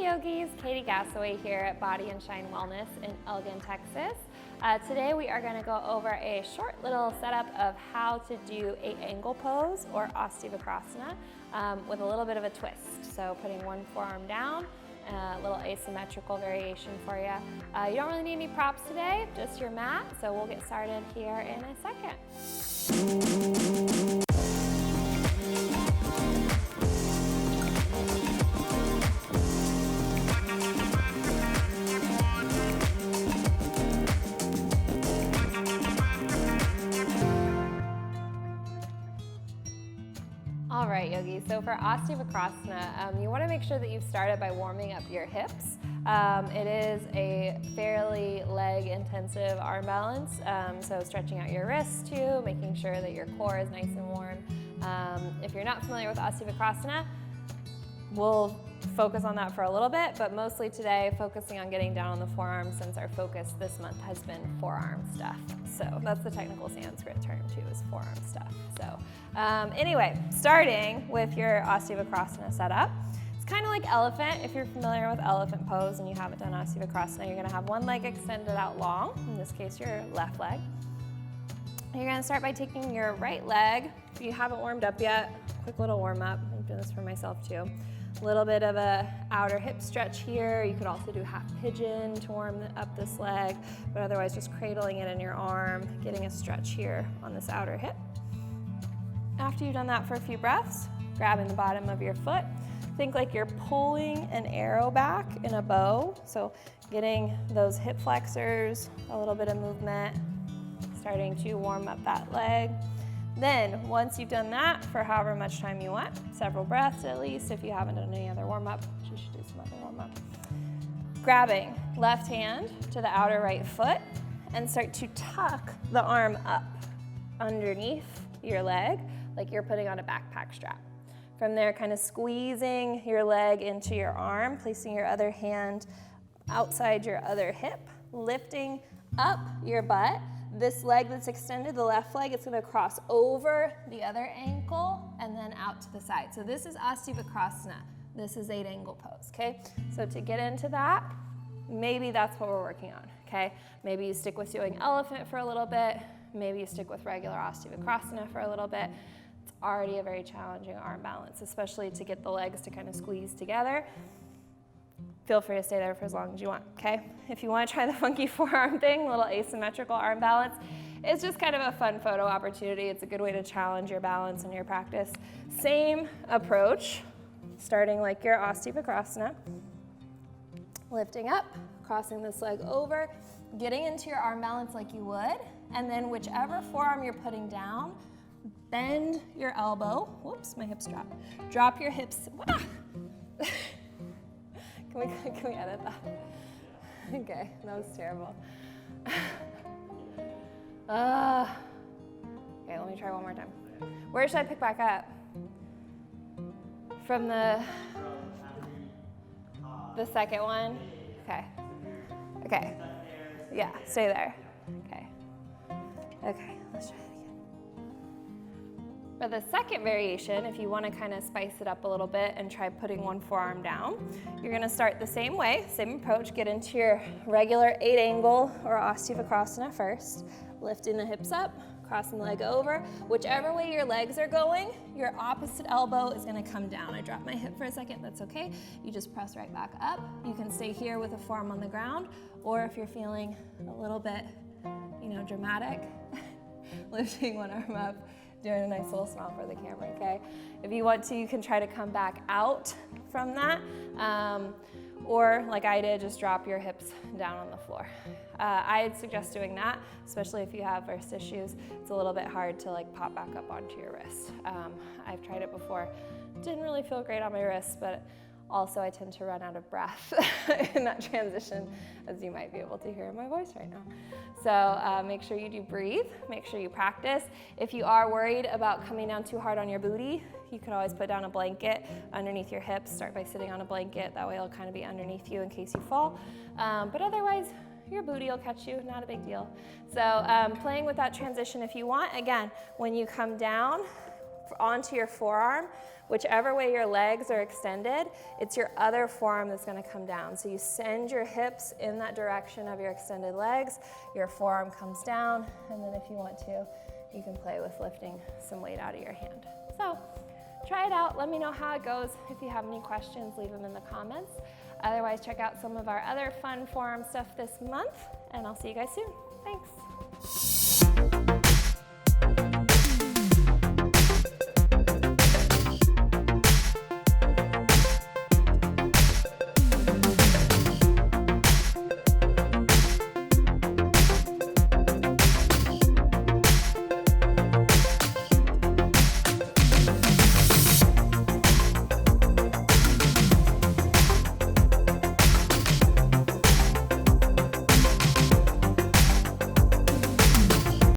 yogis, Katy here at Body and Shine Wellness in Elgin, Texas. Today we are going to go over a short little setup of how to do a angle pose or Ashtavakra with a little bit of a twist. So putting one forearm down, a little asymmetrical variation for you. You don't really need any props today, just your mat. So we'll get started here in a second. All right, yogis, so for Ashtavakra, you want to make sure that you've started by warming up your hips. It is a fairly leg-intensive arm balance, so stretching out your wrists too, making sure that your core is nice and warm. If you're not familiar with Ashtavakra, we'll focus on that for a little bit, but mostly today focusing on getting down on the forearms since our focus this month has been forearm stuff. So that's the technical Sanskrit term too, is forearm stuff. So anyway, starting with your Ashtavakra setup. It's kind of like elephant. If you're familiar with elephant pose and you haven't done Ashtavakra, you're gonna have one leg extended out long, in this case your left leg. You're gonna start by taking your right leg. If you haven't warmed up yet, quick little warm up. I'm doing this for myself too. A little bit of a outer hip stretch here. You could also do half pigeon to warm up this leg, but otherwise just cradling it in your arm, getting a stretch here on this outer hip. After you've done that for a few breaths, grabbing the bottom of your foot, think like you're pulling an arrow back in a bow. So getting those hip flexors, a little bit of movement, starting to warm up that leg. Then, once you've done that for however much time you want, several breaths at least, if you haven't done any other warm-up, you should do some other warm-up. Grabbing left hand to the outer right foot and start to tuck the arm up underneath your leg like you're putting on a backpack strap. From there, kind of squeezing your leg into your arm, placing your other hand outside your other hip, lifting up your butt. This leg that's extended, the left leg, it's gonna cross over the other ankle and then out to the side. So this is Ashtavakra. This is 8-angle pose, okay? So to get into that, maybe that's what we're working on, okay? Maybe you stick with doing elephant for a little bit. Maybe you stick with regular Ashtavakra for a little bit. It's already a very challenging arm balance, especially to get the legs to kind of squeeze together. Feel free to stay there for as long as you want, okay? If you want to try the funky forearm thing, a little asymmetrical arm balance, it's just kind of a fun photo opportunity. It's a good way to challenge your balance and your practice. Same approach, starting like your Ashtavakra, lifting up, crossing this leg over, getting into your arm balance like you would, and then whichever forearm you're putting down, bend your elbow. Whoops, my hips dropped. Drop your hips. Can we edit that? Okay, that was terrible. Okay, let me try one more time. Where should I pick back up? From the second one? Okay. Okay. Yeah, stay there. Okay. Okay, let's try it again. For the second variation, if you want to kind of spice it up a little bit and try putting one forearm down, you're going to start the same way, same approach. Get into your regular 8-angle or Ashtavakra first, lifting the hips up, crossing the leg over. Whichever way your legs are going, your opposite elbow is going to come down. I dropped my hip for a second, that's okay. You just press right back up. You can stay here with a forearm on the ground, or if you're feeling a little bit, dramatic, lifting one arm up, doing a nice little smile for the camera, okay? If you want to, you can try to come back out from that, or like I did, just drop your hips down on the floor. I'd suggest doing that, especially if you have wrist issues. It's a little bit hard to like pop back up onto your wrist. I've tried it before. Didn't really feel great on my wrists, but also I tend to run out of breath in that transition, as you might be able to hear in my voice right now. So make sure you do breathe, make sure you practice. If you are worried about coming down too hard on your booty, you could always put down a blanket underneath your hips. Start by sitting on a blanket, that way it'll kind of be underneath you in case you fall. But otherwise, your booty will catch you, not a big deal. So playing with that transition if you want. Again, when you come down, onto your forearm. Whichever way your legs are extended, it's your other forearm that's gonna come down. So you send your hips in that direction of your extended legs, your forearm comes down, and then if you want to, you can play with lifting some weight out of your hand. So try it out, let me know how it goes. If you have any questions, leave them in the comments. Otherwise, check out some of our other fun forearm stuff this month, and I'll see you guys soon. Thanks.